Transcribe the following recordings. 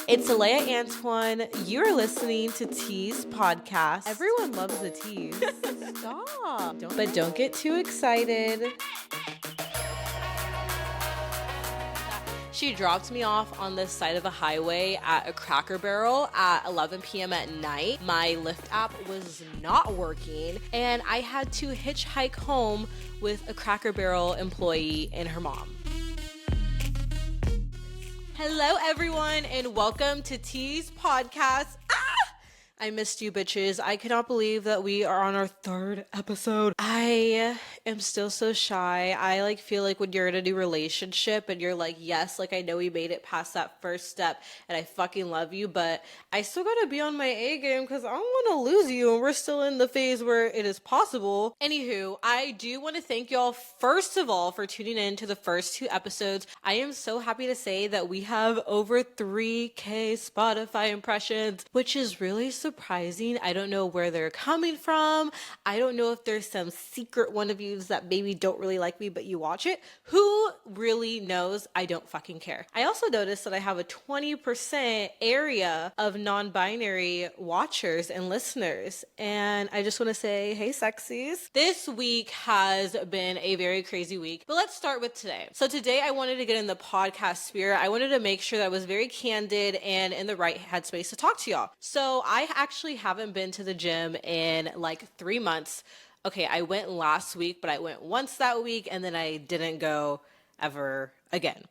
It's Aleya Antoine. You're listening to Tease podcast. Everyone loves the tease. Stop. Don't get too excited. She dropped me off on the side of a highway at a Cracker Barrel at 11 p.m. at night. My Lyft app was not working, and I had to hitchhike home with a Cracker Barrel employee and her mom. Hello, everyone, and welcome to Tease podcast. I missed you, bitches. I cannot believe that we are on our third episode. I am still so shy. I feel like when you're in a new relationship and you're like, yes, I know we made it past that first step and I fucking love you, but I still gotta be on my A game because I don't want to lose you and we're still in the phase where it is possible. Anywho, I do want to thank y'all first of all for tuning in to the first two episodes. I am so happy to say that we have over 3K Spotify impressions, which is really surprising. I don't know where they're coming from. I don't know if there's some secret one of yous that maybe don't really like me, but you watch it. Who really knows? I don't fucking care. I also noticed that I have a 20% area of non-binary watchers and listeners. And I just want to say, hey, sexies. This week has been a very crazy week, but let's start with today. So today I wanted to get in the podcast spirit. I wanted to make sure that I was very candid and in the right headspace to talk to y'all. So I actually haven't been to the gym in 3 months. Okay, I went last week, but I went once that week and then I didn't go ever again.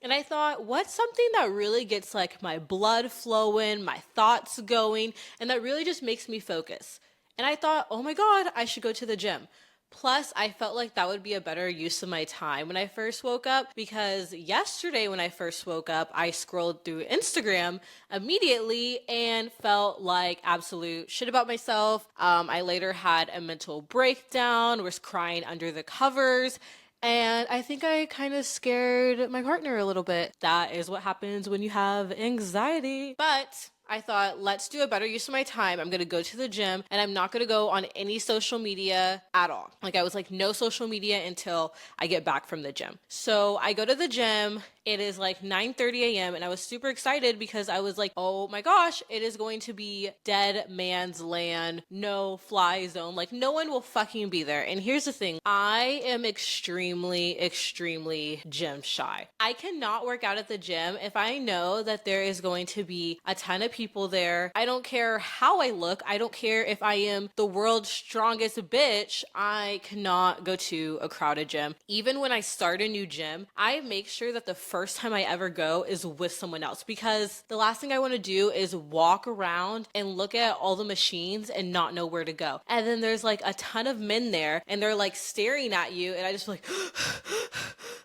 And I thought, what's something that really gets my blood flowing, my thoughts going, and that really just makes me focus? And I thought, oh my God, I should go to the gym. Plus, I felt like that would be a better use of my time when I first woke up, because yesterday when I first woke up, I scrolled through Instagram immediately and felt like absolute shit about myself. I later had a mental breakdown, was crying under the covers, and I think I kind of scared my partner a little bit. That is what happens when you have anxiety. But I thought, let's do a better use of my time. I'm going to go to the gym and I'm not going to go on any social media at all. I was no social media until I get back from the gym. So I go to the gym. It is 9:30 a.m. and I was super excited because I was like, oh my gosh, it is going to be dead man's land, no fly zone. No one will fucking be there. And here's the thing. I am extremely, extremely gym shy. I cannot work out at the gym if I know that there is going to be a ton of people there. I don't care how I look. I don't care if I am the world's strongest bitch. I cannot go to a crowded gym. Even when I start a new gym, I make sure that the first time I ever go is with someone else, because the last thing I want to do is walk around and look at all the machines and not know where to go. And then there's a ton of men there and they're staring at you and I just feel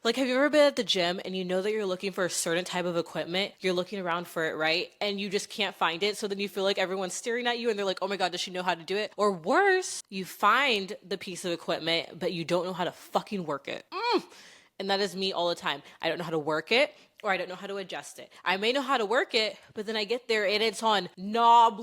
have you ever been at the gym and you know that you're looking for a certain type of equipment? You're looking around for it, right? And you just can't find it. So then you feel like everyone's staring at you and they're like, oh my God, does she know how to do it? Or worse, you find the piece of equipment, but you don't know how to fucking work it. And that is me all the time. I don't know how to work it, or I don't know how to adjust it. I may know how to work it, but then I get there and it's on knob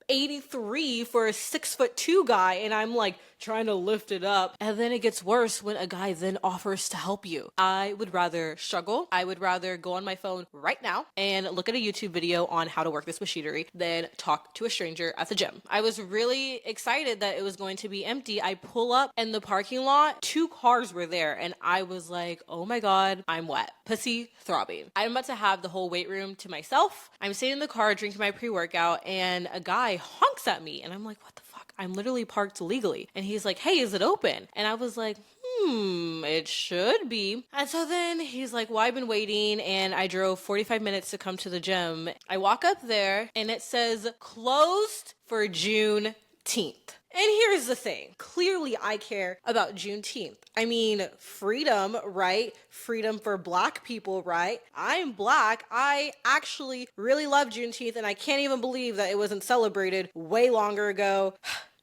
83 for a 6'2" guy, and I'm trying to lift it up. And then it gets worse when a guy then offers to help you. I would rather struggle. I would rather go on my phone right now and look at a YouTube video on how to work this machinery than talk to a stranger at the gym. I was really excited that it was going to be empty. I pull up in the parking lot, 2 cars were there, and I was like, oh my God, I'm wet. Pussy throbbing. I'm about to have the whole weight room to myself. I'm sitting in the car drinking my pre-workout, and a guy honks at me, and I'm like, what the fuck? I'm literally parked legally. And he's like, hey, is it open? And I was like, it should be. And so then he's like, well, I've been waiting and I drove 45 minutes to come to the gym. I walk up there and it says closed for Juneteenth. And here's the thing. Clearly, I care about Juneteenth. I mean, freedom, right? Freedom for Black people, right? I'm Black. I actually really love Juneteenth, and I can't even believe that it wasn't celebrated way longer ago.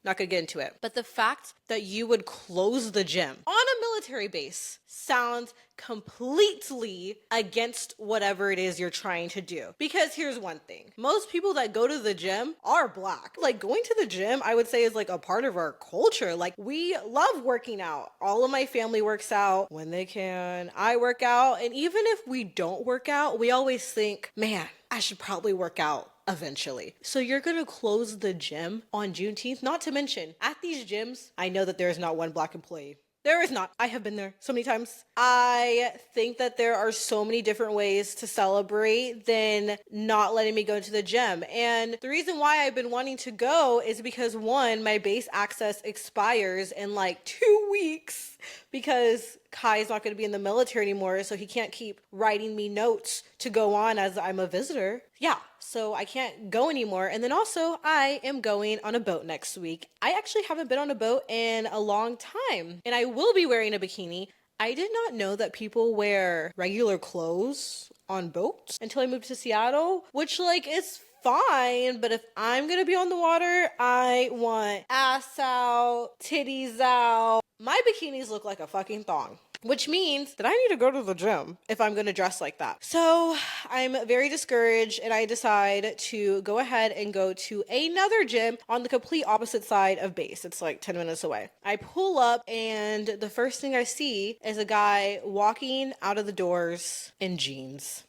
Not gonna get into it. But the fact that you would close the gym on a military base sounds completely against whatever it is you're trying to do. Because here's one thing. Most people that go to the gym are Black. Like, going to the gym, I would say, is like a part of our culture. Like, we love working out. All of my family works out when they can. I work out. And even if we don't work out, we always think, man, I should probably work out eventually. So you're gonna close the gym on Juneteenth? Not to mention, at these gyms, I know that there is not one Black employee. There is not. I have been there so many times. I think that there are so many different ways to celebrate than not letting me go to the gym. And the reason why I've been wanting to go is because, one, my base access expires in like 2 weeks because Kai's not going to be in the military anymore, so he can't keep writing me notes to go on as I'm a visitor. Yeah, so I can't go anymore. And then also, I am going on a boat next week. I actually haven't been on a boat in a long time, and I will be wearing a bikini. I did not know that people wear regular clothes on boats until I moved to Seattle, which, like, is fine, but if I'm gonna be on the water, I want ass out, titties out. My bikinis look like a fucking thong, which means that I need to go to the gym if I'm going to dress like that. So I'm very discouraged, and I decide to go ahead and go to another gym on the complete opposite side of base. It's like 10 minutes away. I pull up, and the first thing I see is a guy walking out of the doors in jeans.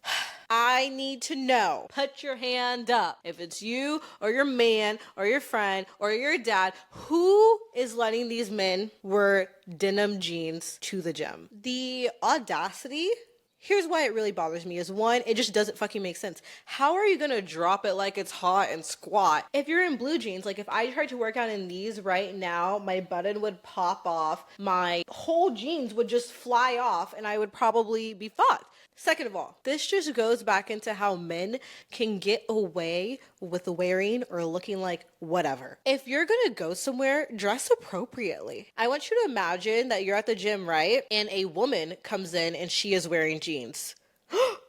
I need to know. Put your hand up. If it's you or your man or your friend or your dad, who is letting these men wear denim jeans to the gym? The audacity. Here's why it really bothers me is, one, it just doesn't fucking make sense. How are you gonna drop it like it's hot and squat if you're in blue jeans? Like, if I tried to work out in these right now, my button would pop off, my whole jeans would just fly off, and I would probably be fucked. Second of all, this just goes back into how men can get away with wearing or looking like whatever. If you're gonna go somewhere, dress appropriately. I want you to imagine that you're at the gym, right? And a woman comes in and she is wearing jeans.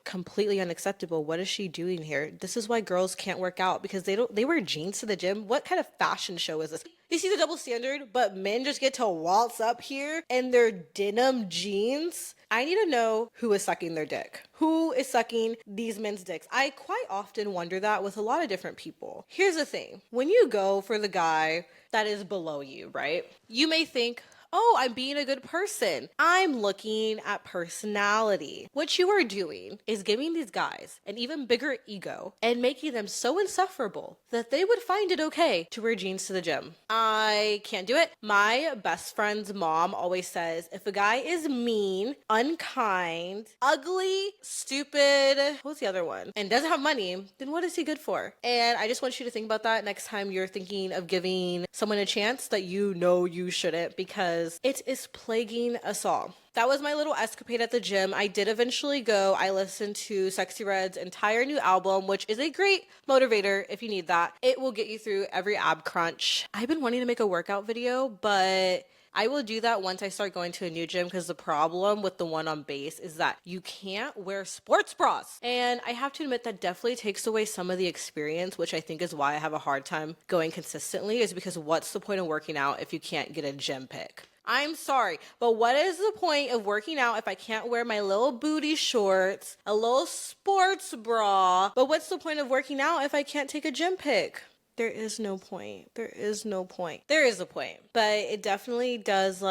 Completely unacceptable. What is she doing here? This is why girls can't work out, because they wear jeans to the gym. What kind of fashion show is this? You see the double standard, but men just get to waltz up here in their denim jeans. I need to know who is sucking their dick. Who is sucking these men's dicks? I quite often wonder that with a lot of different people. Here's the thing. When you go for the guy that is below you, right? You may think, oh, I'm being a good person. I'm looking at personality. What you are doing is giving these guys an even bigger ego and making them so insufferable that they would find it okay to wear jeans to the gym. I can't do it. My best friend's mom always says, if a guy is mean, unkind, ugly, stupid, what's the other one? And doesn't have money, then what is he good for? And I just want you to think about that next time you're thinking of giving someone a chance that you know you shouldn't, because it is plaguing us all. That was my little escapade at the gym. I did eventually go. I listened to Sexy Red's entire new album, which is a great motivator if you need that. It will get you through every ab crunch. I've been wanting to make a workout video, but I will do that once I start going to a new gym, because the problem with the one on base is that you can't wear sports bras. And I have to admit that definitely takes away some of the experience, which I think is why I have a hard time going consistently, is because what's the point of working out if you can't get a gym pic? I'm sorry, but what is the point of working out if I can't wear my little booty shorts, a little sports bra? But what's the point of working out if I can't take a gym pic? There is no point. There is no point. There is a point, but it definitely does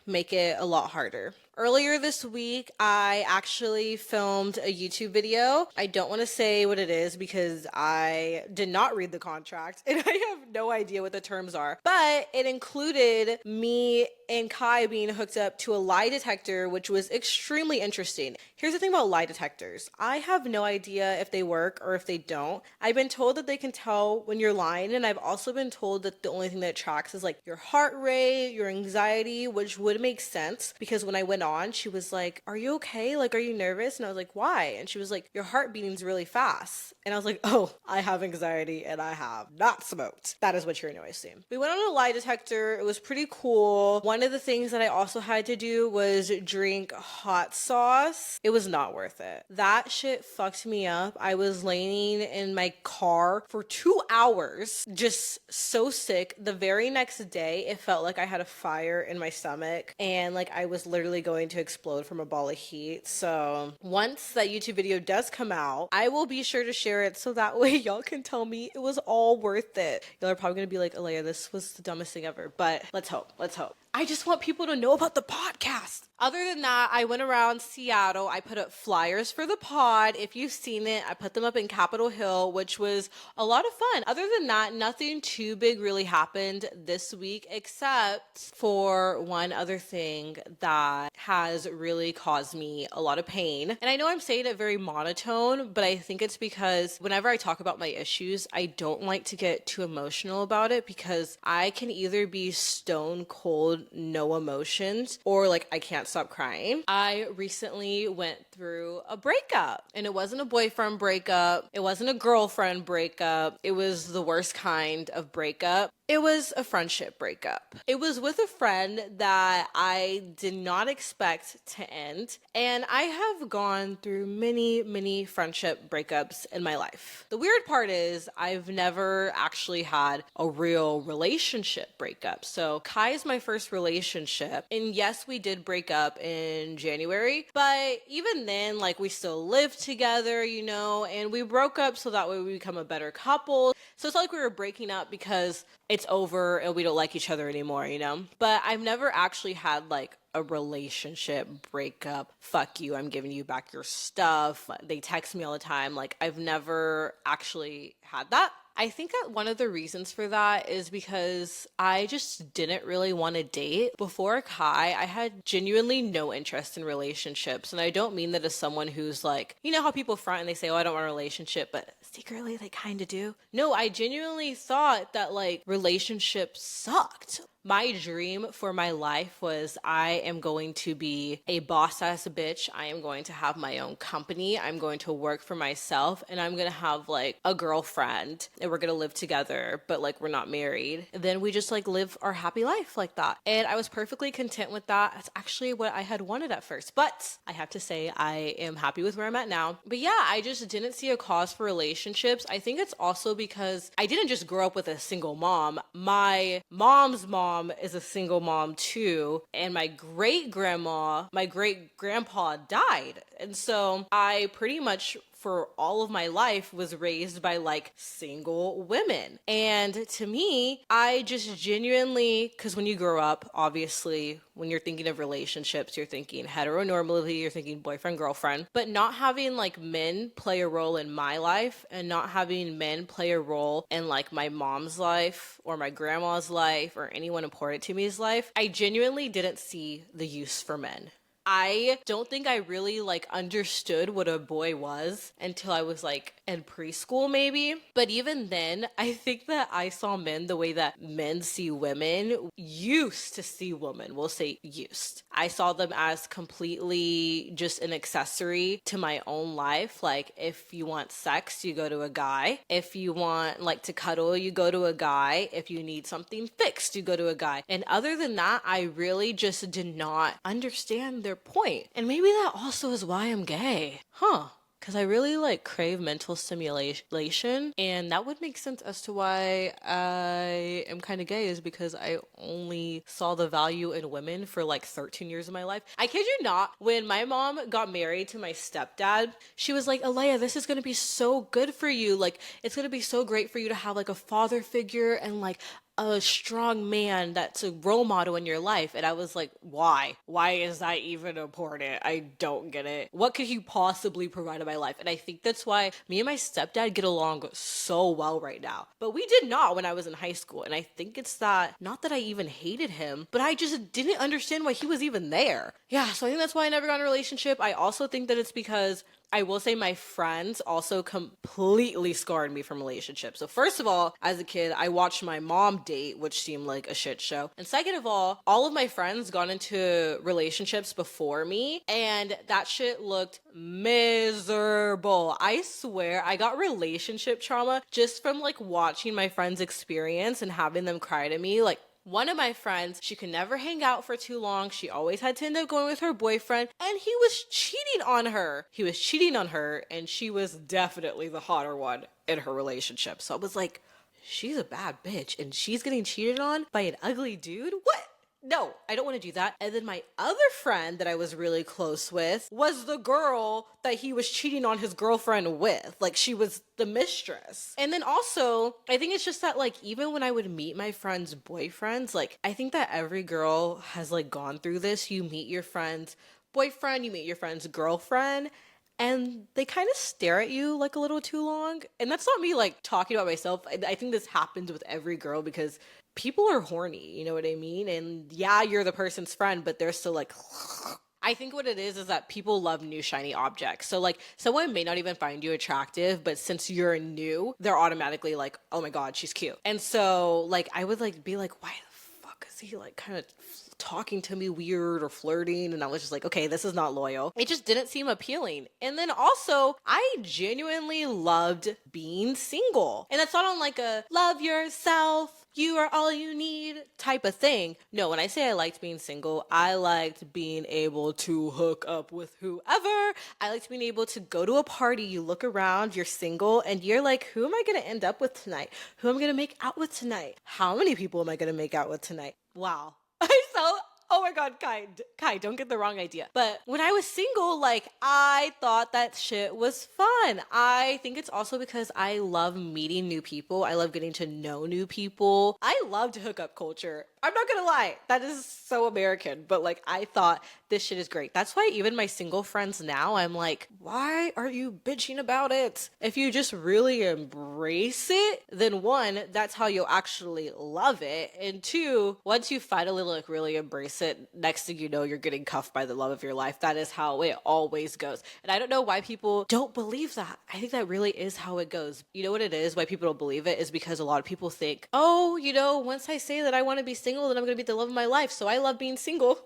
make it a lot harder. Earlier this week, I actually filmed a YouTube video. I don't want to say what it is because I did not read the contract and I have no idea what the terms are. But it included me and Kai being hooked up to a lie detector, which was extremely interesting. Here's the thing about lie detectors. I have no idea if they work or if they don't. I've been told that they can tell when you're lying, and I've also been told that the only thing that tracks is your heart rate, your anxiety, which would make sense because when I went on, she was like, are you okay? Are you nervous? And I was like, why? And she was like, your heart beating's really fast. And I was like, oh, I have anxiety and I have not smoked. That is what you're noticing. We went on a lie detector. It was pretty cool. One One of the things that I also had to do was drink hot sauce. It was not worth it. That shit fucked me up. I was laying in my car for 2 hours, just so sick. The very next day, it felt like I had a fire in my stomach and like I was literally going to explode from a ball of heat. So once that YouTube video does come out, I will be sure to share it so that way y'all can tell me it was all worth it. Y'all are probably gonna be like, Aleya, this was the dumbest thing ever, but let's hope. I just want people to know about the podcast. Other than that, I went around Seattle. I put up flyers for the pod. If you've seen it, I put them up in Capitol Hill, which was a lot of fun. Other than that, nothing too big really happened this week, except for one other thing that has really caused me a lot of pain. And I know I'm saying it very monotone, but I think it's because whenever I talk about my issues, I don't like to get too emotional about it because I can either be stone cold, no emotions, or like I can't stop crying. I recently went through a breakup, and it wasn't a boyfriend breakup. It wasn't a girlfriend breakup. It was the worst kind of breakup. It was a friendship breakup. It was with a friend that I did not expect to end, and I have gone through many friendship breakups in my life. The weird part is I've never actually had a real relationship breakup. So Kai is my first relationship, and yes, we did break up in January, but even then, like, we still lived together, you know, and we broke up so that way we become a better couple. So it's not like we were breaking up because it's over and we don't like each other anymore, you know? But I've never actually had like a relationship breakup. Fuck you, I'm giving you back your stuff. They text me all the time. Like, I've never actually had that. I think that one of the reasons for that is because I just didn't really want to date. Before Kai, I had genuinely no interest in relationships. And I don't mean that as someone who's like, you know how people front and they say, oh, I don't want a relationship, but secretly they kind of do. No, I genuinely thought that like relationships sucked. My dream for my life was I am going to be a boss ass bitch. I am going to have my own company. I'm going to work for myself, and I'm going to have like a girlfriend, and we're going to live together, but like we're not married. And then we just like live our happy life like that. And I was perfectly content with that. That's actually what I had wanted at first. But I have to say I am happy with where I'm at now. But yeah, I just didn't see a cause for relationships. I think it's also because I didn't just grow up with a single mom. My mom's mom is a single mom too, and my great grandpa died, and so I pretty much for all of my life was raised by like single women. And to me, I just genuinely, because when you grow up, obviously when you're thinking of relationships, you're thinking heteronormatively, you're thinking boyfriend, girlfriend, but not having like men play a role in my life and not having men play a role in like my mom's life or my grandma's life or anyone important to me's life, I genuinely didn't see the use for men. I don't think I really like understood what a boy was until I was like in preschool maybe. But even then, I think that I saw men the way that men see women, used to see women, we'll say used. I saw them as completely just an accessory to my own life. Like if you want sex, you go to a guy. If you want like to cuddle, you go to a guy. If you need something fixed, you go to a guy. And other than that, I really just did not understand their point. And maybe that also is why I'm gay. Because I really like crave mental stimulation, and that would make sense as to why I am kind of gay, is because I only saw the value in women for like 13 years of my life. I kid you not, when my mom got married to my stepdad, she was like, Aleya, this is going to be so good for you. Like, it's going to be so great for you to have like a father figure and like a strong man that's a role model in your life. And I was like, why? Why is that even important? I don't get it. What could he possibly provide in my life? And I think that's why me and my stepdad get along so well right now. But we did not when I was in high school. And I think it's that, not that I even hated him, but I just didn't understand why he was even there. Yeah, so I think that's why I never got in a relationship. I also think that it's because I will say my friends also completely scarred me from relationships. So first of all, as a kid, I watched my mom date, which seemed like a shit show. And second of all of my friends got into relationships before me, and that shit looked miserable. I swear I got relationship trauma just from like watching my friends experience and having them cry to me like One of my friends, she could never hang out for too long. She always had to end up going with her boyfriend, and he was cheating on her. He was cheating on her, and she was definitely the hotter one in her relationship. So I was like, she's a bad bitch, and she's getting cheated on by an ugly dude? What? No, I don't want to do that. And then my other friend that I was really close with was the girl that he was cheating on his girlfriend with. Like, she was the mistress. And then also, I think it's just that, like, even when I would meet my friends' boyfriends, like, I think that every girl has, like, gone through this. You meet your friend's boyfriend, you meet your friend's girlfriend, and they kind of stare at you like a little too long. And that's not me like talking about myself. I think this happens with every girl because people are horny, you know what I mean? And yeah, you're the person's friend, but they're still like, I think what it is that people love new shiny objects. So like someone may not even find you attractive, but since you're new, they're automatically like, oh my God, she's cute. And so like, I would like be like, why the fuck is he like kind of talking to me weird or flirting? And I was just like, okay, this is not loyal. It just didn't seem appealing. And then also, I genuinely loved being single. And that's not on like a love yourself, you are all you need type of thing. No, when I say I liked being single, I liked being able to hook up with whoever. I liked being able to go to a party, you look around, you're single, and you're like, who am I going to end up with tonight? Who am I going to make out with tonight? How many people am I going to make out with tonight? Wow. Oh my God, Kai, don't get the wrong idea. But when I was single, like, I thought that shit was fun. I think it's also because I love meeting new people. I love getting to know new people. I loved hookup culture. I'm not gonna lie, that is so American, but like, I thought this shit is great. That's why even my single friends now, I'm like, why are you bitching about it? If you just really embrace it, then one, that's how you'll actually love it. And two, once you finally like really embrace it, next thing you know, you're getting cuffed by the love of your life. That is how it always goes. And I don't know why people don't believe that. I think that really is how it goes. You know what it is? Why people don't believe it is because a lot of people think, oh, you know, once I say that I want to be single, then I'm going to be the love of my life. So I love being single.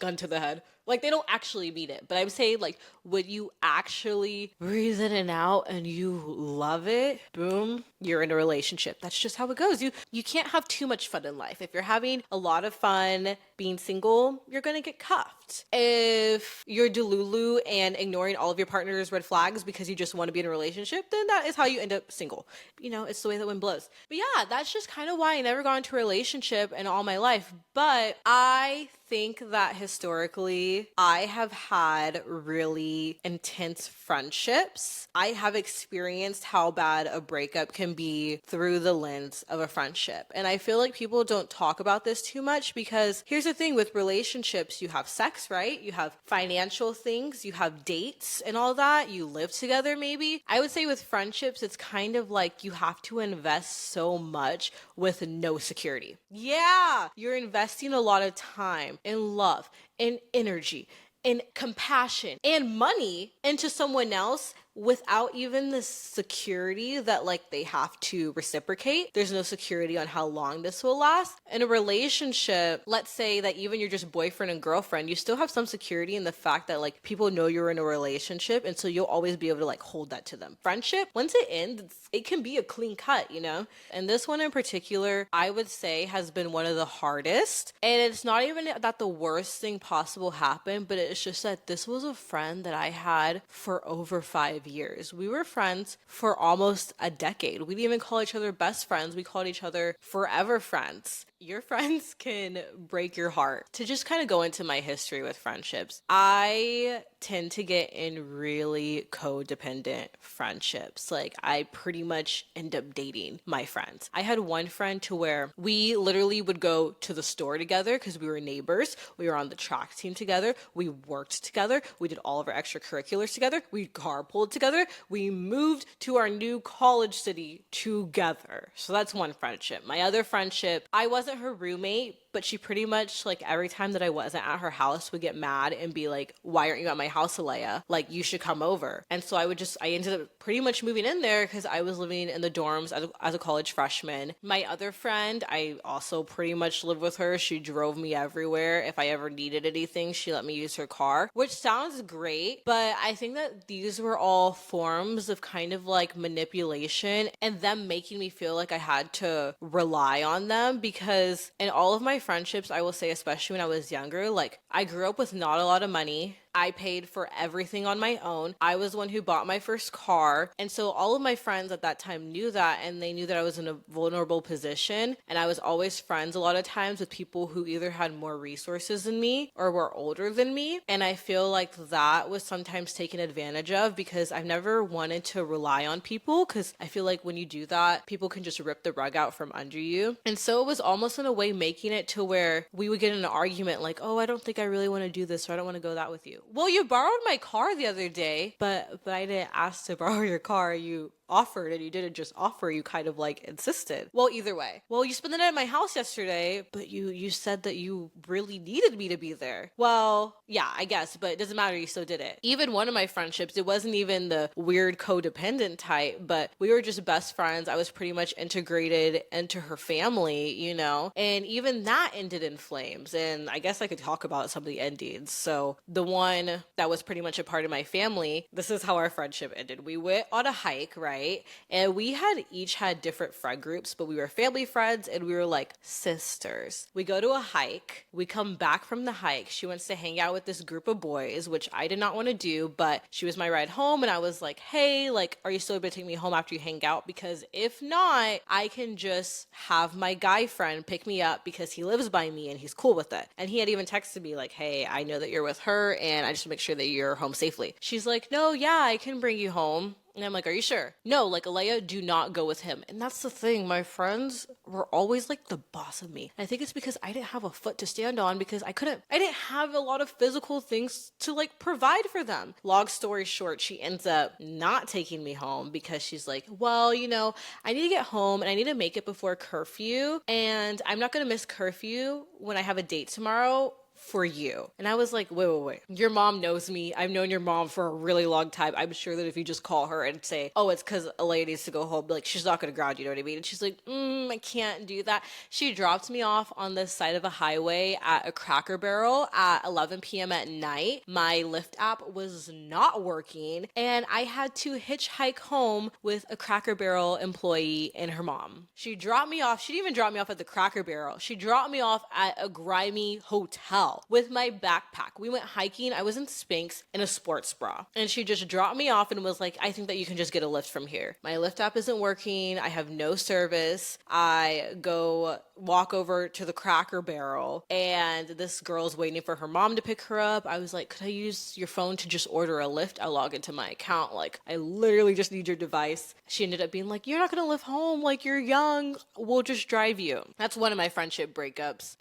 Gun to the head. Like, they don't actually mean it. But I'm saying, like, when you actually breathe in and out and you love it, boom, you're in a relationship. That's just how it goes. You can't have too much fun in life. If you're having a lot of fun being single, you're going to get cuffed. If you're delulu and ignoring all of your partner's red flags because you just want to be in a relationship, then that is how you end up single. You know, it's the way that wind blows. But yeah, that's just kind of why I never got into a relationship in all my life. But I think that historically, I have had really intense friendships. I have experienced how bad a breakup can be through the lens of a friendship. And I feel like people don't talk about this too much because here's the thing with relationships, you have sex, right? You have financial things, you have dates and all that. You live together maybe. I would say with friendships, it's kind of like you have to invest so much with no security. Yeah, you're investing a lot of time and love and energy and compassion and money into someone else without even the security that like they have to reciprocate. There's no security on how long this will last. In a relationship, let's say that even you're just boyfriend and girlfriend, you still have some security in the fact that like people know you're in a relationship, and so you'll always be able to like hold that to them. Friendship, once it ends, it can be a clean cut, you know? And this one in particular, I would say has been one of the hardest. And it's not even that the worst thing possible happened, but it's just that this was a friend that I had for over 5 years. We were friends for almost a decade. We didn't even call each other best friends. We called each other forever friends. Your friends can break your heart. To just kind of go into my history with friendships, I tend to get in really codependent friendships. Like, I pretty much end up dating my friends. I had one friend to where we literally would go to the store together because we were neighbors. We were on the track team together. We worked together. We did all of our extracurriculars together. We carpooled together. We moved to our new college city together. So that's one friendship. My other friendship, I wasn't her roommate, but she pretty much like every time that I wasn't at her house would get mad and be like, why aren't you at my house, Aleya? Like, you should come over. And so I ended up pretty much moving in there because I was living in the dorms as a college freshman. My other friend, I also pretty much lived with her. She drove me everywhere. If I ever needed anything, she let me use her car, which sounds great. But I think that these were all forms of kind of like manipulation and them making me feel like I had to rely on them, because in all of my friendships, I will say, especially when I was younger, like I grew up with not a lot of money. I paid for everything on my own. I was the one who bought my first car. And so all of my friends at that time knew that, and they knew that I was in a vulnerable position. And I was always friends a lot of times with people who either had more resources than me or were older than me. And I feel like that was sometimes taken advantage of, because I've never wanted to rely on people, because I feel like when you do that, people can just rip the rug out from under you. And so it was almost in a way making it to where we would get in an argument like, oh, I don't think I really want to do this, or I don't want to go that with you. Well, you borrowed my car the other day, but I didn't ask to borrow your car. You offered, and you didn't just offer, you kind of like insisted. Well, either way. Well, you spent the night at my house yesterday, but you said that you really needed me to be there. Well, yeah, I guess, but it doesn't matter, you still did it. Even one of my friendships, it wasn't even the weird codependent type, but we were just best friends. I was pretty much integrated into her family, you know, and even that ended in flames. And I guess I could talk about some of the endings. So the one that was pretty much a part of my family, this is how our friendship ended. We went on a hike, right? And we had each had different friend groups, but we were family friends and we were like sisters. We go to a hike. We come back from the hike. She wants to hang out with this group of boys, which I did not want to do, but she was my ride home. And I was like, hey, like, are you still able to take me home after you hang out? Because if not, I can just have my guy friend pick me up because he lives by me and he's cool with it. And he had even texted me like, hey, I know that you're with her and I just want to make sure that you're home safely. She's like, no, yeah, I can bring you home. And I'm like, are you sure? No, like, Aleya, do not go with him. And that's the thing. My friends were always like the boss of me. I think it's because I didn't have a foot to stand on, because I didn't have a lot of physical things to like provide for them. Long story short, she ends up not taking me home because she's like, well, you know, I need to get home and I need to make it before curfew. And I'm not going to miss curfew when I have a date tomorrow for you. And I was like, wait. Your mom knows me. I've known your mom for a really long time. I'm sure that if you just call her and say, oh, it's because Aleya needs to go home, like, she's not going to ground you, know what I mean? And she's like, I can't do that. She dropped me off on the side of a highway at a Cracker Barrel at 11 p.m. at night. My Lyft app was not working, and I had to hitchhike home with a Cracker Barrel employee and her mom. She dropped me off. She didn't even drop me off at the Cracker Barrel. She dropped me off at a grimy hotel with my backpack. We went hiking. I was in Spanx in a sports bra. And she just dropped me off and was like, I think that you can just get a Lyft from here. My Lyft app isn't working. I have no service. I go walk over to the Cracker Barrel and this girl's waiting for her mom to pick her up. I was like, could I use your phone to just order a Lyft? I log into my account. Like, I literally just need your device. She ended up being like, you're not going to live home. Like, you're young. We'll just drive you. That's one of my friendship breakups.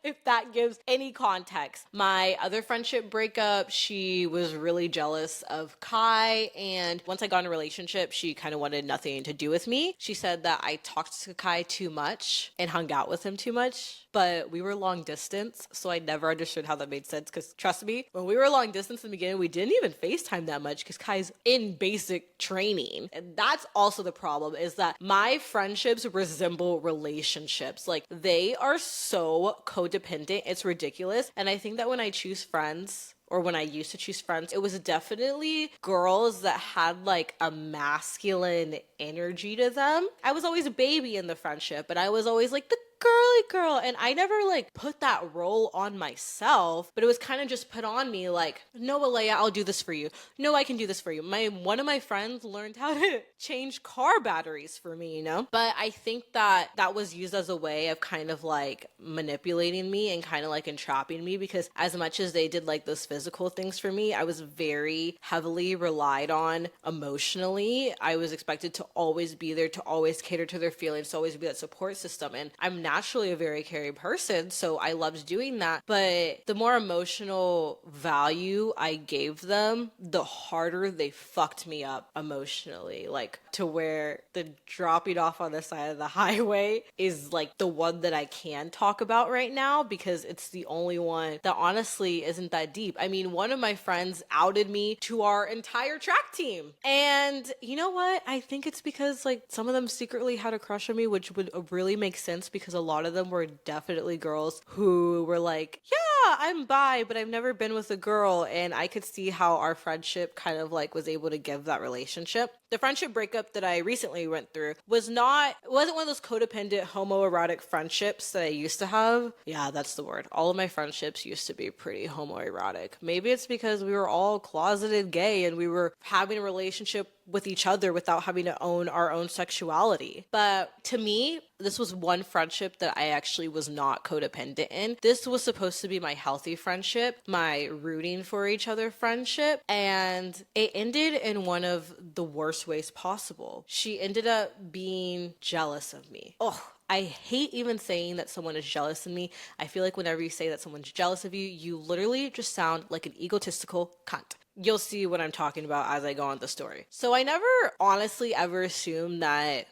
If that gives any context. My other friendship breakup, she was really jealous of Kai, and once I got in a relationship, she kind of wanted nothing to do with me. She said that I talked to Kai too much and hung out with him too much, but we were long distance, so I never understood how that made sense, because trust me, when we were long distance in the beginning, we didn't even FaceTime that much because Kai's in basic training. And that's also the problem, is that my friendships resemble relationships. Like, they are so codependent, it's ridiculous. And I think that when I choose friends, or when I used to choose friends, it was definitely girls that had like a masculine energy to them. I was always a baby in the friendship, but I was always like the girly girl, and I never like put that role on myself, but it was kind of just put on me like, no, Aleya, I'll do this for you. No, I can do this for you. One of my friends learned how to change car batteries for me, you know? But I think that that was used as a way of kind of like manipulating me and kind of like entrapping me, because as much as they did like those physical things for me, I was very heavily relied on emotionally. I was expected to always be there, to always cater to their feelings, to always be that support system. And I'm naturally a very caring person, so I loved doing that. But the more emotional value I gave them, the harder they fucked me up emotionally. Like, to where the dropping off on the side of the highway is like the one that I can talk about right now, because it's the only one that honestly isn't that deep. I mean, one of my friends outed me to our entire track team. And you know what? I think it's because like some of them secretly had a crush on me, which would really make sense because a lot of them were definitely girls who were like, yeah, I'm bi, but I've never been with a girl. And I could see how our friendship kind of like was able to give that relationship. The friendship breakup that I recently went through wasn't one of those codependent homoerotic friendships that I used to have. Yeah, that's the word. All of my friendships used to be pretty homoerotic. Maybe it's because we were all closeted gay and we were having a relationship with each other without having to own our own sexuality. But to me, this was one friendship that I actually was not codependent in. This was supposed to be my healthy friendship, my rooting for each other friendship, and it ended in one of the worst ways possible. She ended up being jealous of me. Oh, I hate even saying that someone is jealous of me. I feel like whenever you say that someone's jealous of you, you literally just sound like an egotistical cunt. You'll see what I'm talking about as I go on the story. So I never honestly ever assumed that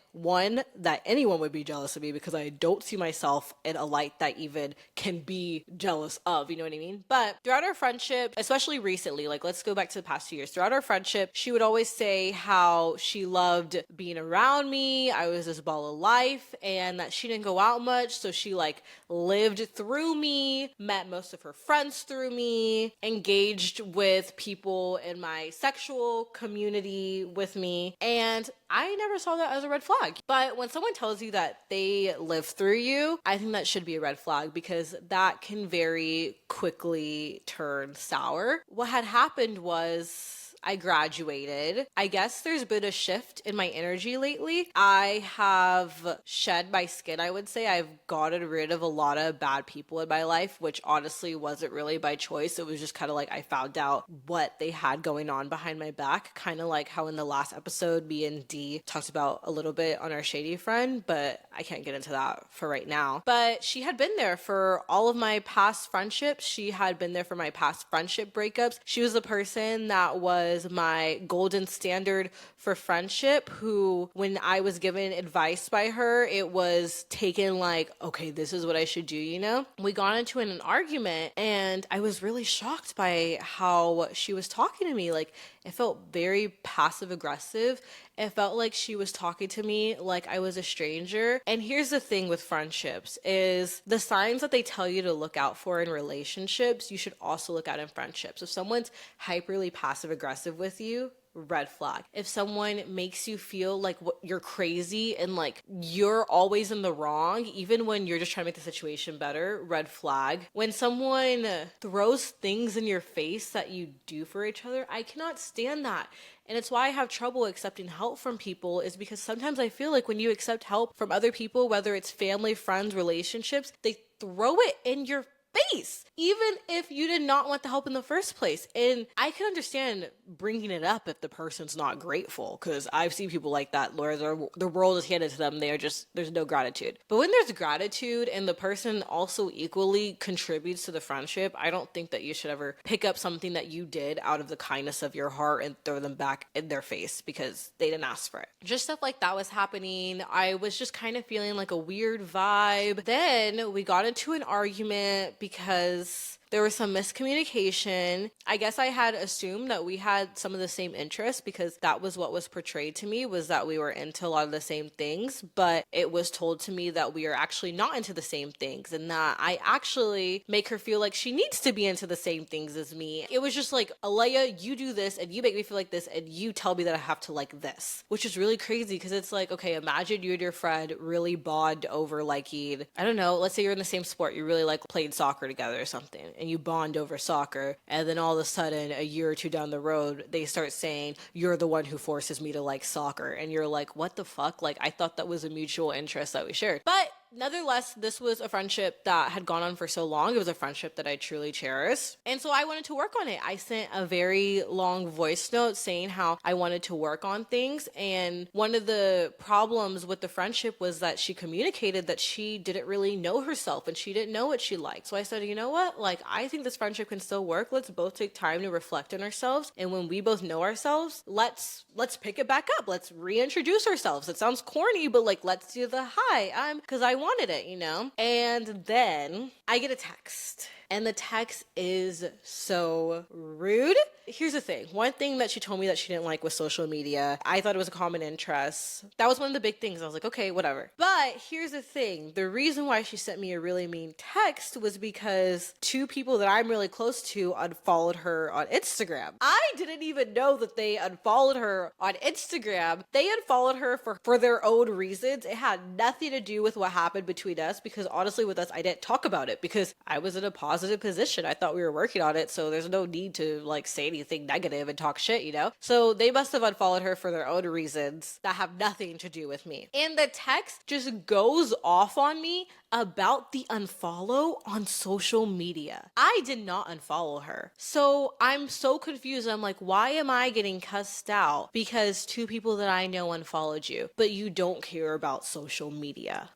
that anyone would be jealous of me, because I don't see myself in a light that even can be jealous of, you know what I mean? But throughout our friendship, especially recently, like let's go back to the past 2 years, throughout our friendship, she would always say how she loved being around me. I was this ball of life, and that she didn't go out much. So she like lived through me, met most of her friends through me, engaged with people in my sexual community with me. And I never saw that as a red flag. But when someone tells you that they live through you, I think that should be a red flag, because that can very quickly turn sour. What had happened was I graduated. I guess there's been a shift in my energy lately. I have shed my skin, I would say. I've gotten rid of a lot of bad people in my life, which honestly wasn't really by choice. It was just kind of like I found out what they had going on behind my back. Kind of like how in the last episode, me and Dee talked about a little bit on our shady friend, but I can't get into that for right now. But she had been there for all of my past friendships. She had been there for my past friendship breakups. She was the person that was my golden standard for friendship, who when I was given advice by her, it was taken like, okay, this is what I should do, you know? We got into an argument and I was really shocked by how she was talking to me. Like, it felt very passive aggressive. It felt like she was talking to me like I was a stranger. And here's the thing with friendships is the signs that they tell you to look out for in relationships, you should also look out in friendships. If someone's hyperly passive aggressive with you, red flag. If someone makes you feel like you're crazy and like you're always in the wrong, even when you're just trying to make the situation better, red flag. When someone throws things in your face that you do for each other, I cannot stand that. And it's why I have trouble accepting help from people, is because sometimes I feel like when you accept help from other people, whether it's family, friends, relationships, they throw it in your face, even if you did not want the help in the first place. And I can understand bringing it up if the person's not grateful, because I've seen people like that where the world is handed to them, there's no gratitude. But when there's gratitude and the person also equally contributes to the friendship, I don't think that you should ever pick up something that you did out of the kindness of your heart and throw them back in their face because they didn't ask for it. Just stuff like that was happening. I was just kind of feeling like a weird vibe. Then we got into an argument because there was some miscommunication. I guess I had assumed that we had some of the same interests, because that was what was portrayed to me, was that we were into a lot of the same things, but it was told to me that we are actually not into the same things, and that I actually make her feel like she needs to be into the same things as me. It was just like, Aleya, you do this and you make me feel like this and you tell me that I have to like this, which is really crazy, because it's like, okay, imagine you and your friend really bond over liking, I don't know, let's say you're in the same sport, you really like playing soccer together or something, and you bond over soccer, and then all of a sudden a year or two down the road they start saying you're the one who forces me to like soccer, and you're like, what the fuck? Like, I thought that was a mutual interest that we shared. But nonetheless, this was a friendship that had gone on for so long. It was a friendship that I truly cherished. And so I wanted to work on it. I sent a very long voice note saying how I wanted to work on things. And one of the problems with the friendship was that she communicated that she didn't really know herself and she didn't know what she liked. So I said, you know what? Like, I think this friendship can still work. Let's both take time to reflect on ourselves. And when we both know ourselves, let's pick it back up. Let's reintroduce ourselves. It sounds corny, but like, let's do the hi, because I wanted it, you know? And then I get a text. And the text is so rude. Here's the thing. One thing that she told me that she didn't like was social media. I thought it was a common interest. That was one of the big things. I was like, okay, whatever. But here's the thing. The reason why she sent me a really mean text was because two people that I'm really close to unfollowed her on Instagram. I didn't even know that they unfollowed her on Instagram. They unfollowed her for their own reasons. It had nothing to do with what happened between us, because honestly with us, I didn't talk about it because I was in a positive position. I thought we were working on it, so there's no need to like say anything negative and talk shit, you know? So they must have unfollowed her for their own reasons that have nothing to do with me. And the text just goes off on me about the unfollow on social media. I did not unfollow her. So I'm so confused. I'm like, why am I getting cussed out because two people that I know unfollowed you, but you don't care about social media?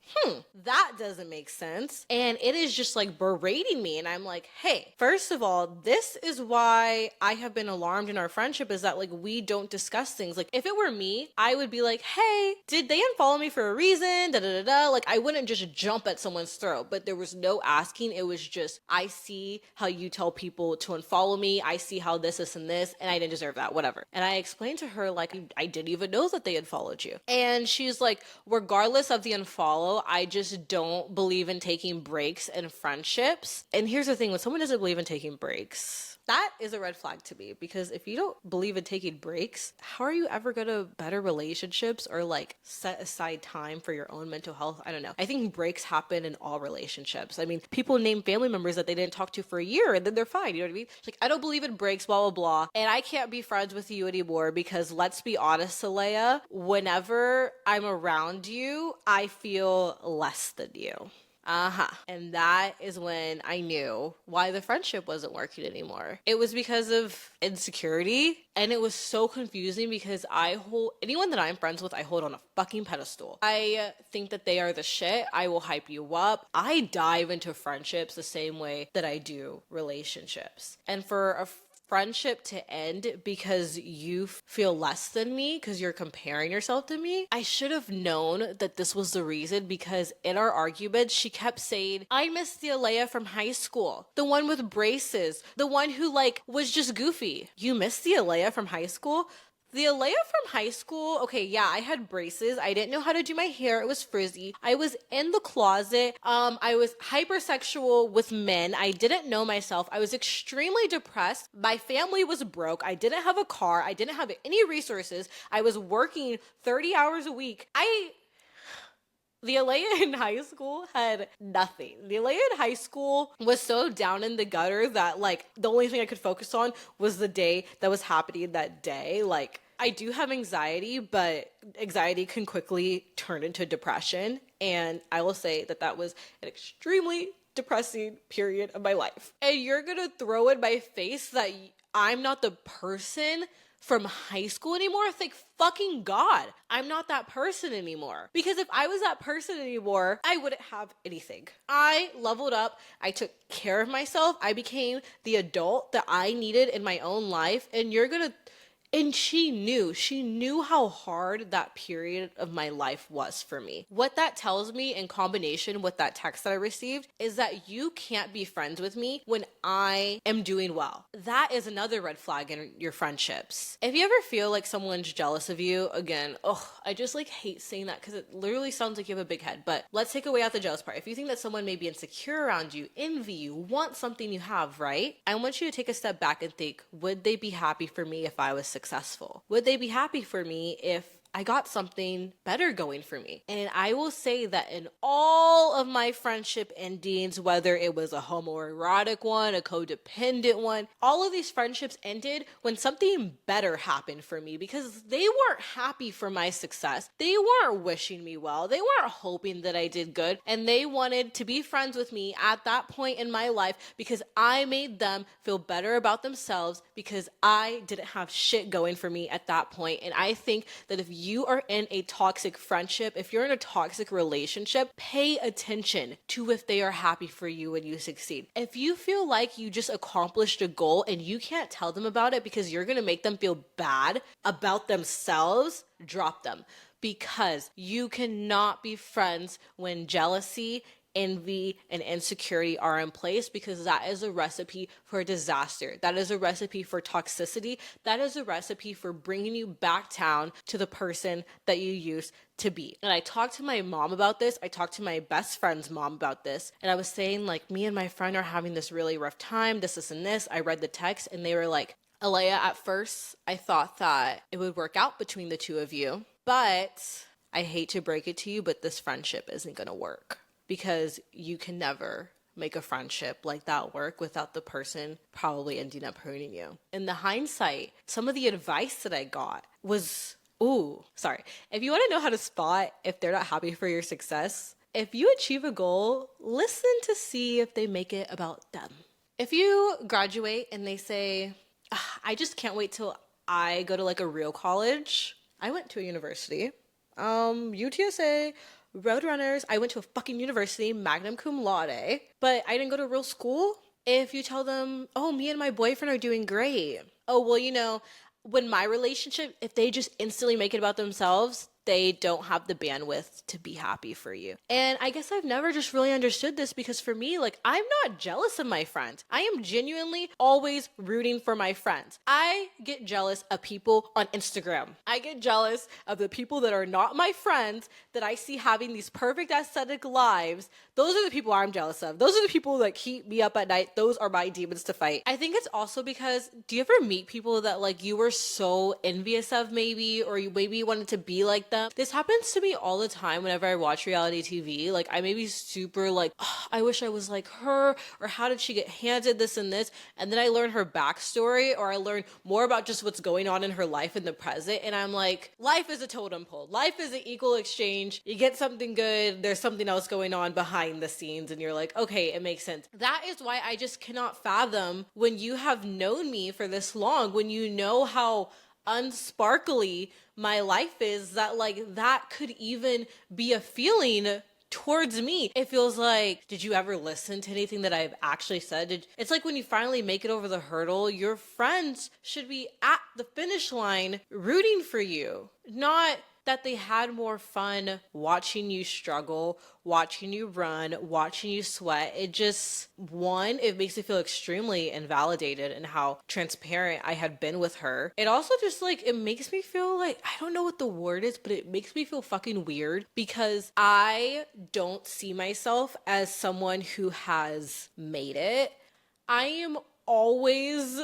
That doesn't make sense. And it is just like berating me. And I'm like, hey, first of all, this is why I have been alarmed in our friendship, is that like we don't discuss things. Like if it were me, I would be like, hey, did they unfollow me for a reason? Da da da da. Like I wouldn't just jump at someone's throat, but there was no asking. It was just, I see how you tell people to unfollow me. I see how this, and this, and I didn't deserve that, whatever. And I explained to her, like, I didn't even know that they had followed you. And she's like, regardless of the unfollow, I just don't believe in taking breaks in friendships. And here's the thing, when someone doesn't believe in taking breaks, that is a red flag to me, because if you don't believe in taking breaks, how are you ever going to better relationships or like set aside time for your own mental health? I don't know. I think breaks happen in all relationships. I mean, people name family members that they didn't talk to for a year and then they're fine. You know what I mean? Like, I don't believe in breaks, blah, blah, blah. And I can't be friends with you anymore because let's be honest, Aleya, whenever I'm around you, I feel less than you. And that is when I knew why the friendship wasn't working anymore. It was because of insecurity, and it was so confusing because I hold anyone that I'm friends with, I hold on a fucking pedestal. I think that they are the shit. I will hype you up. I dive into friendships the same way that I do relationships. And for a friendship to end because you feel less than me because you're comparing yourself to me, I should have known that this was the reason, because in our arguments she kept saying, I miss the Aleya from high school, the one with braces, the one who like was just goofy. You miss the Aleya from high school? The Aleya from high school, okay, yeah, I had braces. I didn't know how to do my hair. It was frizzy. I was in the closet. I was hypersexual with men. I didn't know myself. I was extremely depressed. My family was broke. I didn't have a car. I didn't have any resources. I was working 30 hours a week. The Aleya in high school had nothing. The Aleya in high school was so down in the gutter that like the only thing I could focus on was the day that was happening that day. Like, I do have anxiety, but anxiety can quickly turn into depression. And I will say that that was an extremely depressing period of my life. And you're gonna throw in my face that I'm not the person from high school anymore? Thank fucking God I'm not that person anymore. Because if I was that person anymore, I wouldn't have anything. I leveled up. I took care of myself. I became the adult that I needed in my own life. And she knew how hard that period of my life was for me. What that tells me, in combination with that text that I received, is that you can't be friends with me when I am doing well. That is another red flag in your friendships. If you ever feel like someone's jealous of you, again, I just like hate saying that because it literally sounds like you have a big head, but let's take away out the jealous part. If you think that someone may be insecure around you, envy you, want something you have, right? I want you to take a step back and think, would they be happy for me if I was successful? Would they be happy for me if I got something better going for me. And I will say that in all of my friendship endings, whether it was a homoerotic one, a codependent one, all of these friendships ended when something better happened for me because they weren't happy for my success. They weren't wishing me well. They weren't hoping that I did good. And they wanted to be friends with me at that point in my life because I made them feel better about themselves because I didn't have shit going for me at that point. And I think that if you are in a toxic friendship, if you're in a toxic relationship, pay attention to if they are happy for you when you succeed. If you feel like you just accomplished a goal and you can't tell them about it because you're going to make them feel bad about themselves, drop them. Because you cannot be friends when jealousy, envy, and insecurity are in place, because that is a recipe for disaster. That is a recipe for toxicity. That is a recipe for bringing you back down to the person that you used to be. And I talked to my mom about this. I talked to my best friend's mom about this. And I was saying, like, me and my friend are having this really rough time, this, and this. I read the text and they were like, Aleya, at first, I thought that it would work out between the two of you, but I hate to break it to you, but this friendship isn't going to work. Because you can never make a friendship like that work without the person probably ending up hurting you. In the hindsight, some of the advice that I got was, if you want to know how to spot if they're not happy for your success, if you achieve a goal, listen to see if they make it about them. If you graduate and they say, I just can't wait till I go to like a real college. I went to a university, UTSA, Roadrunners. I went to a fucking university, magna cum laude, but I didn't go to a real school. If you tell them, oh, me and my boyfriend are doing great. Oh, well, when my relationship, if they just instantly make it about themselves, they don't have the bandwidth to be happy for you. And I guess I've never just really understood this, because for me, like, I'm not jealous of my friends. I am genuinely always rooting for my friends. I get jealous of people on Instagram. I get jealous of the people that are not my friends that I see having these perfect aesthetic lives. Those are the people I'm jealous of. Those are the people that keep me up at night. Those are my demons to fight. I think it's also because, do you ever meet people that like you were so envious of maybe, or you maybe wanted to be like them? This happens to me all the time whenever I watch reality TV. Like, I may be super like, oh, I wish I was like her, or how did she get handed this and this? And then I learn her backstory, or I learn more about just what's going on in her life in the present. And I'm like, life is a totem pole. Life is an equal exchange. You get something good, there's something else going on behind the scenes, and you're like, okay, it makes sense. That is why I just cannot fathom, when you have known me for this long, when you know how unsparkly my life is, that like that could even be a feeling towards me. It feels like, did you ever listen to anything that I've actually said? It's like when you finally make it over the hurdle, your friends should be at the finish line rooting for you, not that they had more fun watching you struggle, watching you run, watching you sweat. It just, it makes me feel extremely invalidated in how transparent I had been with her. It also just like, it makes me feel like, I don't know what the word is, but it makes me feel fucking weird, because I don't see myself as someone who has made it. I am always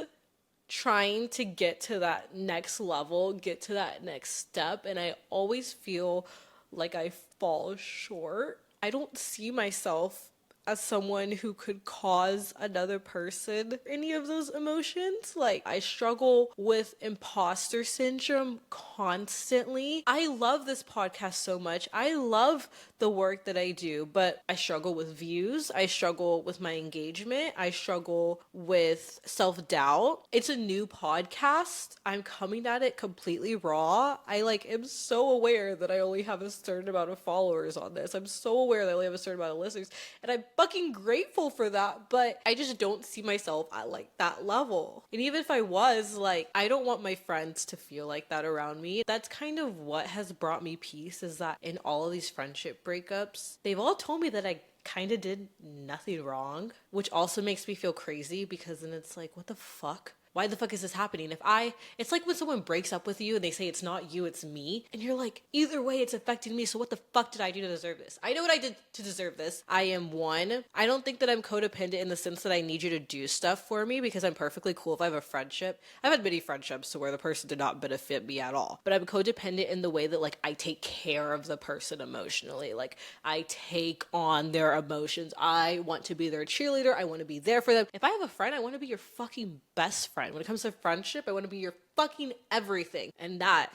trying to get to that next level, get to that next step, and I always feel like I fall short. I don't see myself as someone who could cause another person any of those emotions. Like, I struggle with imposter syndrome constantly. I love this podcast so much. I love the work that I do, but I struggle with views. I struggle with my engagement. I struggle with self-doubt. It's a new podcast. I'm coming at it completely raw. I am so aware that I only have a certain amount of followers on this. I'm so aware that I only have a certain amount of listeners, and I'm fucking grateful for that, but I just don't see myself at that level. And even if I was, I don't want my friends to feel like that around me. That's kind of what has brought me peace, is that in all of these friendship breakups, they've all told me that I kind of did nothing wrong, which also makes me feel crazy, because then it's like, what the fuck? why the fuck is this happening? It's like when someone breaks up with you and they say it's not you, it's me. And you're like, either way, it's affecting me. So what the fuck did I do to deserve this? I know what I did to deserve this. I don't think that I'm codependent in the sense that I need you to do stuff for me, because I'm perfectly cool if I have a friendship. I've had many friendships to where the person did not benefit me at all. But I'm codependent in the way that like I take care of the person emotionally. Like I take on their emotions. I want to be their cheerleader. I want to be there for them. If I have a friend, I want to be your fucking best friend. When it comes to friendship, I want to be your fucking everything. And that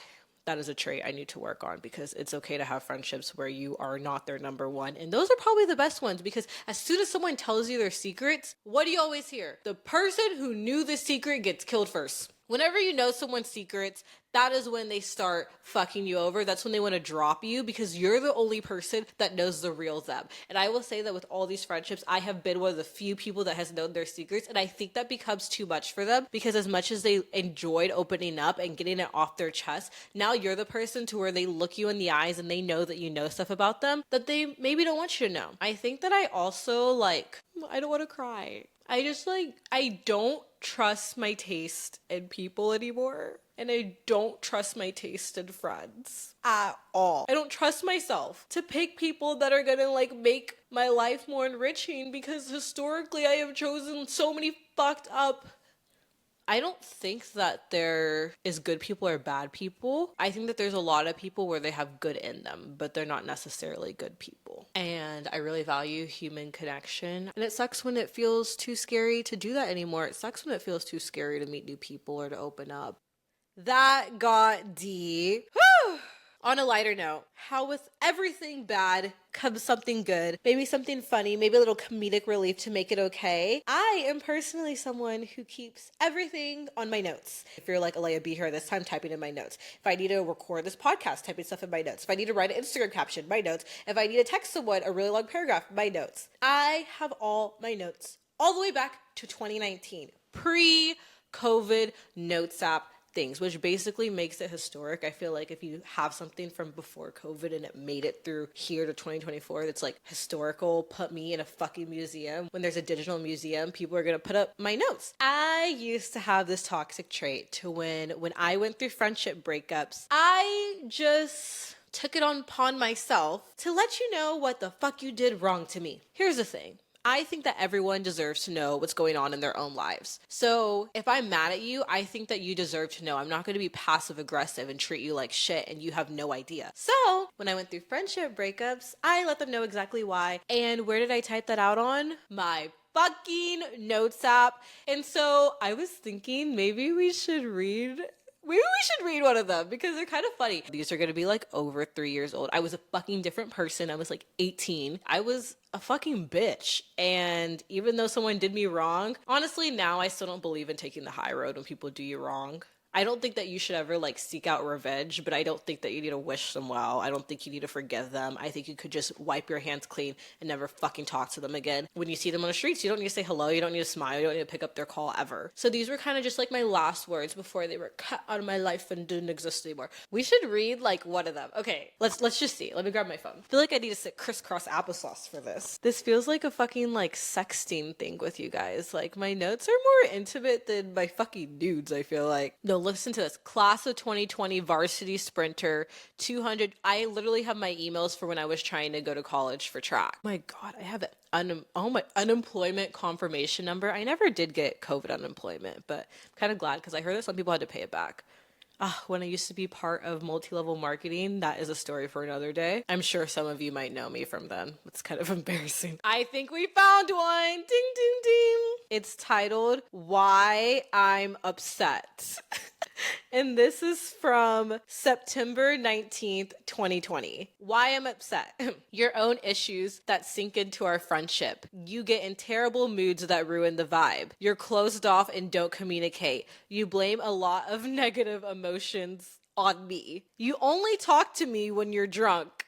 is a trait I need to work on, because it's okay to have friendships where you are not their number one. And those are probably the best ones, because as soon as someone tells you their secrets, what do you always hear? The person who knew the secret gets killed first. Whenever you know someone's secrets, that is when they start fucking you over. That's when they want to drop you, because you're the only person that knows the real them. And I will say that with all these friendships, I have been one of the few people that has known their secrets. And I think that becomes too much for them, because as much as they enjoyed opening up and getting it off their chest, now you're the person to where they look you in the eyes and they know that you know stuff about them that they maybe don't want you to know. I think that I also I don't want to cry. I don't trust my taste in people anymore. And I don't trust my taste in friends at all. I don't trust myself to pick people that are gonna make my life more enriching, because historically I have chosen so many fucked up. I don't think that there is good people or bad people. I think that there's a lot of people where they have good in them, but they're not necessarily good people. And I really value human connection. And it sucks when it feels too scary to do that anymore. It sucks when it feels too scary to meet new people or to open up. That got deep. Whew. On a lighter note, how with everything bad comes something good, maybe something funny, maybe a little comedic relief to make it okay. I am personally someone who keeps everything on my notes. If you're like Aleya, be here this time, typing in my notes. If I need to record this podcast, typing stuff in my notes. If I need to write an Instagram caption, my notes. If I need to text someone a really long paragraph, my notes. I have all my notes all the way back to 2019, pre-COVID notes app things, which basically makes it historic. I feel like if you have something from before COVID and it made it through here to 2024 that's historical, put me in a fucking museum. When there's a digital museum, people are gonna put up my notes. I used to have this toxic trait to when I went through friendship breakups, I just took it upon myself to let you know what the fuck you did wrong to me. Here's the thing. I think that everyone deserves to know what's going on in their own lives. So if I'm mad at you, I think that you deserve to know. I'm not going to be passive aggressive and treat you like shit and you have no idea. So when I went through friendship breakups, I let them know exactly why. And where did I type that out on? My fucking notes app. And so I was thinking maybe we should read one of them, because they're kind of funny. These are going to be over 3 years old. I was a fucking different person. I was 18. I was a fucking bitch. And even though someone did me wrong, honestly, now I still don't believe in taking the high road when people do you wrong. I don't think that you should ever seek out revenge, but I don't think that you need to wish them well. I don't think you need to forgive them. I think you could just wipe your hands clean and never fucking talk to them again. When you see them on the streets, you don't need to say hello, you don't need to smile, you don't need to pick up their call ever. So these were kind of just my last words before they were cut out of my life and didn't exist anymore. We should read one of them. Okay, let's just see. Let me grab my phone. I feel like I need to sit crisscross applesauce for this. This feels like a fucking sexting thing with you guys. My notes are more intimate than my fucking nudes, I feel like. No, listen to this. Class of 2020 varsity sprinter 200. I literally have my emails for when I was trying to go to college for track. My God, I have my unemployment confirmation number. I never did get COVID unemployment, but I'm kind of glad, because I heard that some people had to pay it back. When I used to be part of multi-level marketing, that is a story for another day. I'm sure some of you might know me from then. It's kind of embarrassing. I think we found one. Ding, ding, ding. It's titled, Why I'm Upset. And this is from September 19th, 2020. Why I'm upset. Your own issues that sink into our friendship. You get in terrible moods that ruin the vibe. You're closed off and don't communicate. You blame a lot of negative emotions on me. You only talk to me when you're drunk.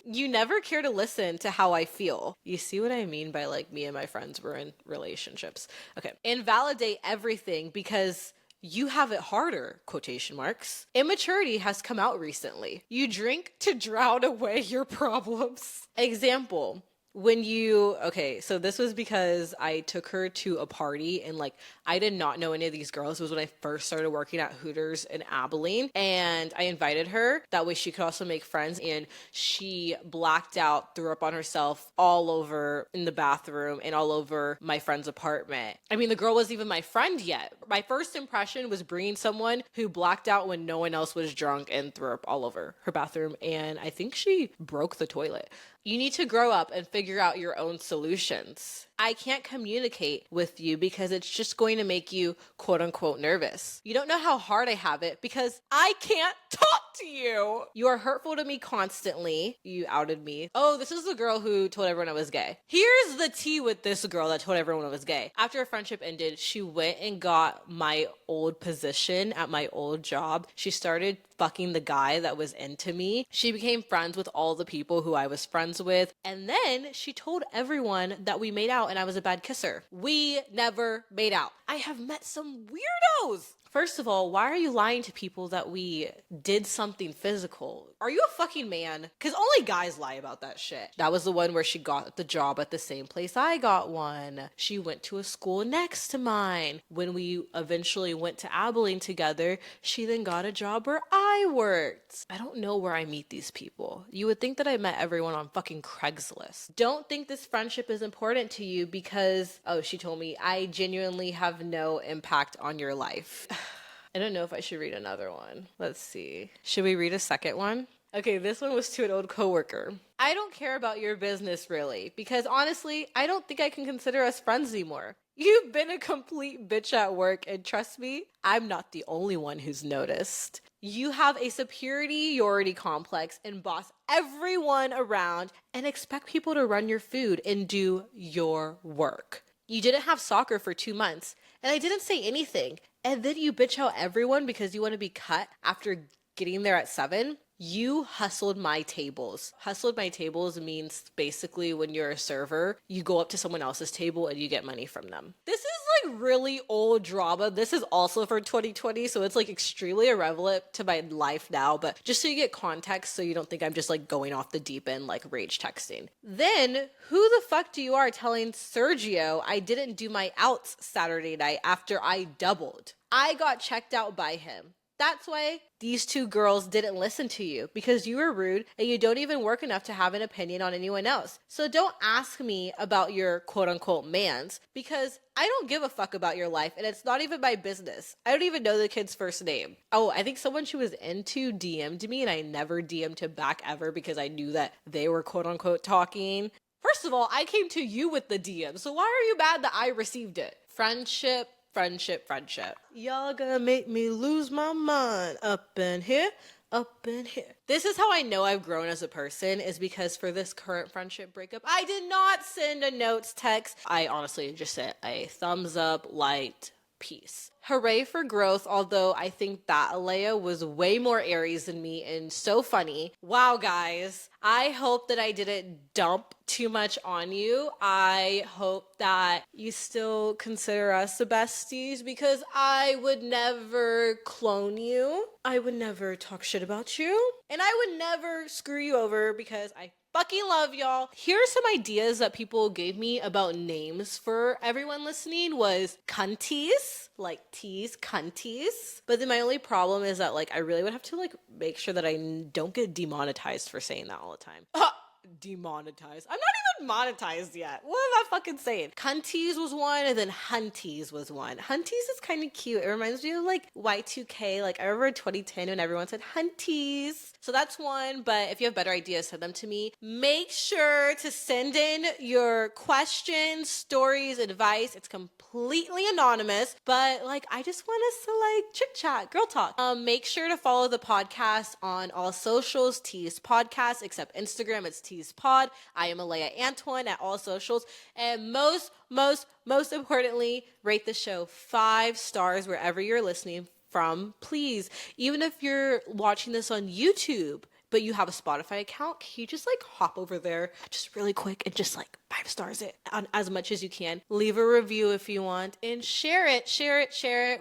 You never care to listen to how I feel. You see what I mean by me and my friends were in relationships. Okay. Invalidate everything because you have it harder, quotation marks. Immaturity has come out recently. You drink to drown away your problems. Example. Okay, so this was because I took her to a party and like I did not know any of these girls. It was when I first started working at Hooters in Abilene, and I invited her. That way she could also make friends, and she blacked out, threw up on herself all over in the bathroom and all over my friend's apartment. I mean, the girl wasn't even my friend yet. My first impression was bringing someone who blacked out when no one else was drunk and threw up all over her bathroom, and I think she broke the toilet. You need to grow up and figure out your own solutions. I can't communicate with you because it's just going to make you quote unquote nervous. You don't know how hard I have it because I can't talk to you. You are hurtful to me constantly. You outed me. Oh, this is the girl who told everyone I was gay. Here's the tea with this girl that told everyone I was gay. After our friendship ended, she went and got my old position at my old job. She started fucking the guy that was into me. She became friends with all the people who I was friends with. And then she told everyone that we made out and I was a bad kisser. We never made out. I have met some weirdos. First of all, why are you lying to people that we did something physical? Are you a fucking man? Because only guys lie about that shit. That was the one where she got the job at the same place I got one. She went to a school next to mine. When we eventually went to Abilene together, she then got a job where I worked. I don't know where I meet these people. You would think that I met everyone on fucking Craigslist. Don't think this friendship is important to you because, oh, she told me, I genuinely have no impact on your life. I don't know if I should read another one. Let's see. Should we read a second one? Okay, this one was to an old coworker. I don't care about your business really, because honestly, I don't think I can consider us friends anymore. You've been a complete bitch at work, and trust me, I'm not the only one who's noticed. You have a superiority complex and boss everyone around and expect people to run your food and do your work. You didn't have soccer for 2 months, and I didn't say anything. And then you bitch out everyone because you want to be cut after getting there at 7. You hustled my tables. Hustled my tables means basically when you're a server, you go up to someone else's table and you get money from them. This is like really old drama. This is also for 2020, so it's like extremely irrelevant to my life now, but just so you get context so you don't think I'm just like going off the deep end like rage texting. Then who the fuck do you are telling Sergio I didn't do my outs Saturday night after I doubled? I got checked out by him. That's why these two girls didn't listen to you, because you were rude and you don't even work enough to have an opinion on anyone else. So don't ask me about your quote unquote mans, because I don't give a fuck about your life and it's not even my business. I don't even know the kid's first name. Oh, I think someone she was into DM'd me and I never DM'd him back ever because I knew that they were quote unquote talking. First of all, I came to you with the DM, so why are you mad that I received it? Friendship. Y'all gonna make me lose my mind up in here. This is how I know I've grown as a person, is because for this current friendship breakup, I did not send a notes text. I honestly just sent a thumbs up, liked, peace. Hooray for growth, although I think that Aleya was way more Aries than me and so funny. Wow, guys. I hope that I didn't dump too much on you. I hope that you still consider us the besties, because I would never clone you. I would never talk shit about you. And I would never screw you over because I fucking love y'all. Here are some ideas that people gave me about names for everyone listening was cunties, like tease, cunties. But then my only problem is that like I really would have to like make sure that I don't get demonetized for saying that all the time. Demonetized. I'm not even monetized yet. What am I fucking saying? Cunties was one, and then hunties was one. Hunties is kind of cute. It reminds me of like Y2K. Like I remember in 2010 when everyone said hunties. So that's one, but if you have better ideas, send them to me. Make sure to send in your questions, stories, advice. It's completely anonymous, but like I just want us to like chit chat, girl talk. Make sure to follow the podcast on all socials, Tease Podcast, except Instagram, it's Tease Pod. I am Aleya Antoine at all socials. And most importantly, rate the show 5 stars wherever you're listening from, please. Even if you're watching this on YouTube, but you have a Spotify account, can you just like hop over there just really quick and just like 5 stars it on as much as you can. Leave a review if you want, and share it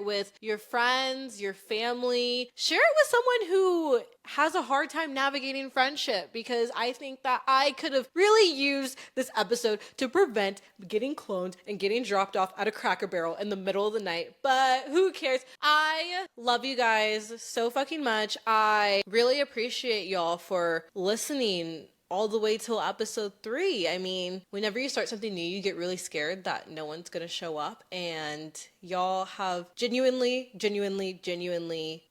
with your friends, your family. Share it with someone who has a hard time navigating friendship, because I think that I could have really used this episode to prevent getting cloned and getting dropped off at a Cracker Barrel in the middle of the night. But who cares? I love you guys so fucking much. I really appreciate y'all for listening all the way till episode 3. I mean, whenever you start something new, you get really scared that no one's gonna show up, and y'all have genuinely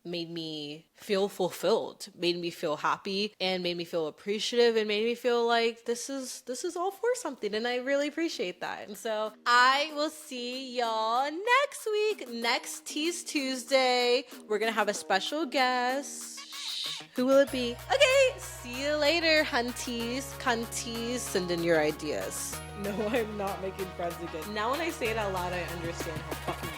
made me feel fulfilled, made me feel happy, and made me feel appreciative, and made me feel like this is all for something, and I really appreciate that. And so I will see y'all next week, next Tease Tuesday. We're gonna have a special guest. Who will it be? Okay, see you later, hunties, cunties. Send in your ideas. No, I'm not making friends again. Now when I say it out loud, I understand how fucking